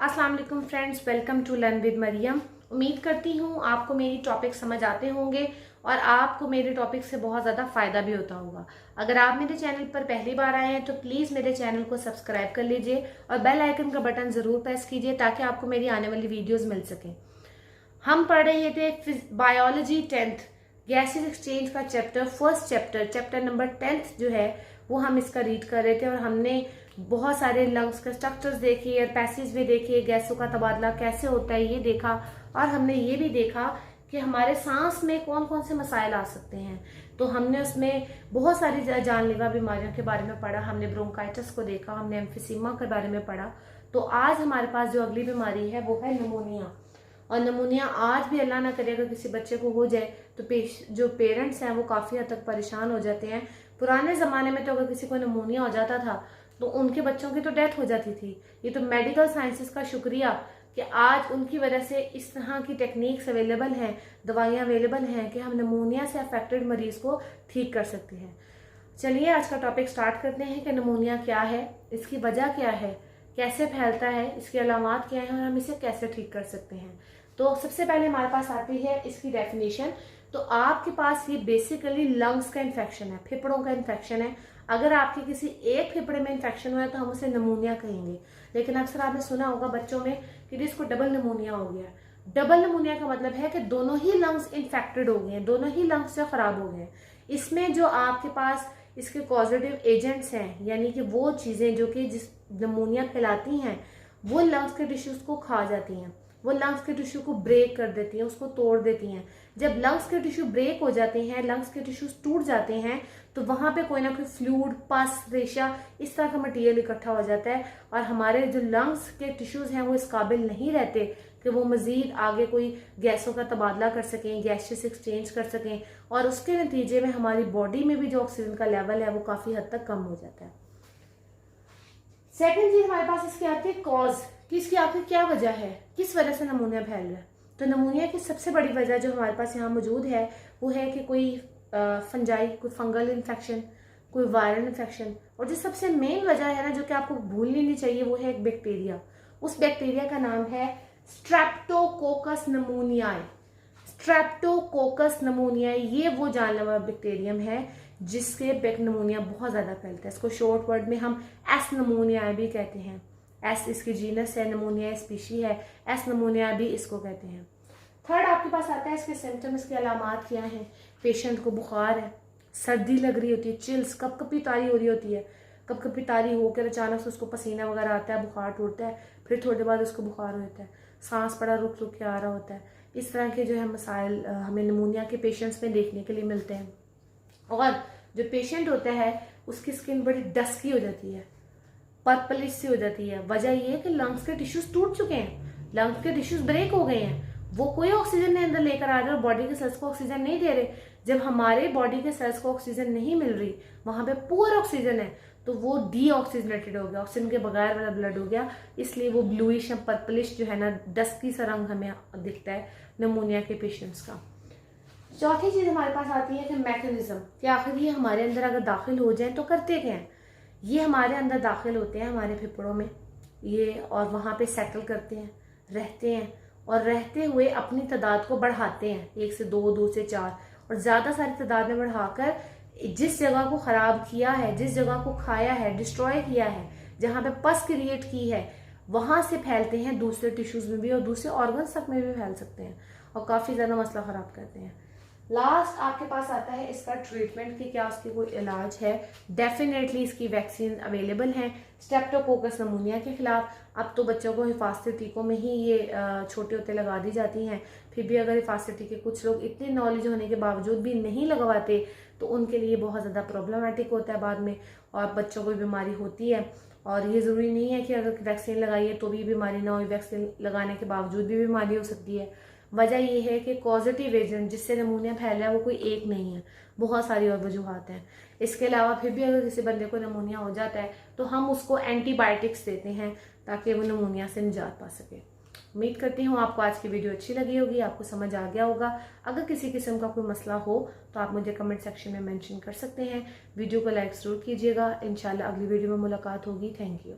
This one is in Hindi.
अस्सलाम वालेकुम friends, welcome to learn with Mariam. उम्मीद करती हूँ आपको मेरी टॉपिक समझ आते होंगे और आपको मेरे टॉपिक से बहुत ज़्यादा फ़ायदा भी होता होगा। अगर आप मेरे चैनल पर पहली बार आए हैं तो प्लीज़ मेरे चैनल को सब्सक्राइब कर लीजिए और बेल आइकन का बटन ज़रूर प्रेस कीजिए ताकि आपको मेरी आने वाली वीडियोज़ मिल सकें। हम पढ़ रहे थे बायोलॉजी 10th गैसेस एक्सचेंज का फर्स्ट चैप्टर नंबर 10th जो है वो हम इसका रीड कर रहे थे और हमने बहुत सारे लंग्स के स्ट्रक्चर्स देखे, एयर पैसेज भी देखे, गैसों का तबादला कैसे होता है ये देखा और हमने ये भी देखा कि हमारे सांस में कौन कौन से मसाइल आ सकते हैं। तो हमने उसमें बहुत सारी जानलेवा बीमारियों के बारे में पढ़ा, हमने ब्रोंकाइटिस को देखा, हमने एम्फिसीमा के बारे में पढ़ा। तो आज हमारे पास जो अगली बीमारी है वो है निमोनिया। और निमोनिया आज भी अल्लाह ना करे अगर किसी बच्चे को हो जाए तो जो पेरेंट्स हैं वो काफ़ी हद तक परेशान हो जाते हैं। पुराने ज़माने में तो अगर किसी को निमोनिया हो जाता था तो उनके बच्चों की तो डेथ हो जाती थी। ये तो मेडिकल साइंसेस का शुक्रिया कि आज उनकी वजह से इस तरह की टेक्निक्स अवेलेबल हैं, दवाइयाँ अवेलेबल हैं कि हम निमोनिया से अफेक्टेड मरीज को ठीक कर सकते हैं। चलिए आज का टॉपिक स्टार्ट करते हैं कि निमोनिया क्या है, इसकी वजह क्या है, कैसे फैलता है, इसकी अलामात क्या है और हम इसे कैसे ठीक कर सकते हैं। तो सबसे पहले हमारे पास आती है इसकी डेफिनेशन। तो आपके पास ये बेसिकली लंग्स का इन्फेक्शन है, फेफड़ों का इन्फेक्शन है। अगर आपके किसी एक फेफड़े में इन्फेक्शन हुआ है तो हम उसे निमोनिया कहेंगे। लेकिन अक्सर आपने सुना होगा बच्चों में कि इसको डबल निमोनिया हो गया। डबल निमोनिया का मतलब है कि दोनों ही लंग्स इन्फेक्टेड हो गए हैं, दोनों ही लंग्स जो खराब हो गए हैं। इसमें जो आपके पास इसके कॉजेटिव एजेंट्स हैं, यानी कि वो चीजें जो कि जिस निमोनिया फैलाती हैं वो लंग्स के टिश्यूज को खा जाती हैं, वो लंग्स के टिश्यू को ब्रेक कर देती हैं, उसको तोड़ देती हैं। जब लंग्स के टिश्यू ब्रेक हो जाते हैं, लंग्स के टिश्यूज टूट जाते हैं तो वहां पे कोई ना कोई फ्लूइड, पस, रेशा इस तरह का मटेरियल इकट्ठा हो जाता है और हमारे जो लंग्स के टिश्यूज हैं वो इस काबिल नहीं रहते कि वो मजीद आगे कोई गैसों का तबादला कर सकें, गैसेस एक्सचेंज कर सकें और उसके नतीजे में हमारी बॉडी में भी जो ऑक्सीजन का लेवल है वो काफी हद तक कम हो जाता है। सेकेंड चीज हमारे पास इसकी आती है कॉज कि इसकी आखिर क्या वजह है, किस वजह से नमूनिया फैल रहा है। तो नमूनिया की सबसे बड़ी वजह जो हमारे पास यहाँ मौजूद है वो है कि कोई फंजाई, कोई फंगल इन्फेक्शन, कोई वायरल इन्फेक्शन और जो सबसे मेन वजह है ना जो कि आपको भूलनी नहीं चाहिए वो है एक बैक्टीरिया। उस बैक्टीरिया का नाम है स्ट्रेप्टोकोकस निमोनियाई। स्ट्रेप्टोकोकस निमोनियाई ये वो जानलेवा बैक्टीरियम है जिससे निमोनिया बहुत ज्यादा फैलता है। इसको शॉर्ट वर्ड में हम एस निमोनियाई भी कहते हैं। एस इसकी जीनस है, निमोनिया स्पीशी है, एस निमोनिया भी इसको कहते हैं। थर्ड आपके पास आता है इसके सिम्टम, इसकी अलामात क्या हैं। पेशेंट को बुखार है, सर्दी लग रही होती है, चिल्स, कपकपी तारी हो रही होती है, कपकपी तारी होकर अचानक से उसको पसीना वगैरह आता है, बुखार टूटता है, फिर थोड़ी देर बाद उसको बुखार होता है, सांस बड़ा रुक रुक के आ रहा होता है। इस तरह के जो है मसाइल हमें निमोनिया के पेशेंट्स में देखने के लिए मिलते हैं। और जो पेशेंट होता है उसकी स्किन बड़ी डस्की हो जाती है, पर्पलिश सी हो जाती है। वजह ये है कि लंग्स के टिश्यूज टूट चुके हैं, लंग्स के टिश्यूज ब्रेक हो गए हैं, वो कोई ऑक्सीजन नहीं अंदर लेकर आ रहे और बॉडी के सेल्स को ऑक्सीजन नहीं दे रहे। जब हमारे बॉडी के सेल्स को ऑक्सीजन नहीं मिल रही, वहां पे पुअर ऑक्सीजन है तो वो डीऑक्सीजनेटेड हो गया, ऑक्सीजन के बगैर वाला ब्लड हो गया, इसलिए वो ब्लूइश या पर्पलिश जो है ना डस्की सा रंग हमें दिखता है निमोनिया के पेशेंट्स का। चौथी चीज हमारे पास आती है कि मैकेनिज्म, कि आखिर ये हमारे अंदर अगर दाखिल हो जाए तो करते क्या हैं। ये हमारे अंदर दाखिल होते हैं हमारे फेफड़ों में ये, और वहां पे सेटल करते हैं, रहते हैं और रहते हुए अपनी तादाद को बढ़ाते हैं, 1 से 2, 2 से 4 और ज्यादा सारी तादाद में बढ़ाकर जिस जगह को खराब किया है, जिस जगह को खाया है, डिस्ट्रॉय किया है, जहां पे पस क्रिएट की है, वहां से फैलते हैं दूसरे टिश्यूज में भी और दूसरे ऑर्गन्स तक में भी फैल सकते हैं और काफी ज्यादा मसला खराब करते हैं। लास्ट आपके पास आता है इसका ट्रीटमेंट कि क्या उसकी कोई इलाज है। डेफिनेटली इसकी वैक्सीन अवेलेबल है स्ट्रेप्टोकोकस निमोनिया के खिलाफ। अब तो बच्चों को हिफाजती टीकों में ही ये छोटे होते लगा दी जाती हैं, फिर भी अगर हिफाजती टीके कुछ लोग इतनी नॉलेज होने के बावजूद भी नहीं लगवाते तो उनके लिए बहुत ज़्यादा प्रॉब्लमेटिक होता है बाद में और बच्चों को बीमारी होती है। और ये ज़रूरी नहीं है कि अगर वैक्सीन लगाइए तो भी बीमारी ना हो, वैक्सीन लगाने के बावजूद भी बीमारी हो सकती है। वजह यह है कि पॉजिटिव एजेंट जिससे निमोनिया फैला है वो कोई एक नहीं है, बहुत सारी और वजूहत हैं। इसके अलावा फिर भी अगर किसी बंदे को निमोनिया हो जाता है तो हम उसको एंटीबायोटिक्स देते हैं ताकि वो निमोनिया से निजात पा सके। उम्मीद करती हूँ आपको आज की वीडियो अच्छी लगी होगी, आपको समझ आ गया होगा। अगर किसी किस्म का कोई मसला हो तो आप मुझे कमेंट सेक्शन में मेंशन कर सकते हैं। वीडियो को लाइक जरूर कीजिएगा। इंशाल्लाह अगली वीडियो में मुलाकात होगी। Thank you.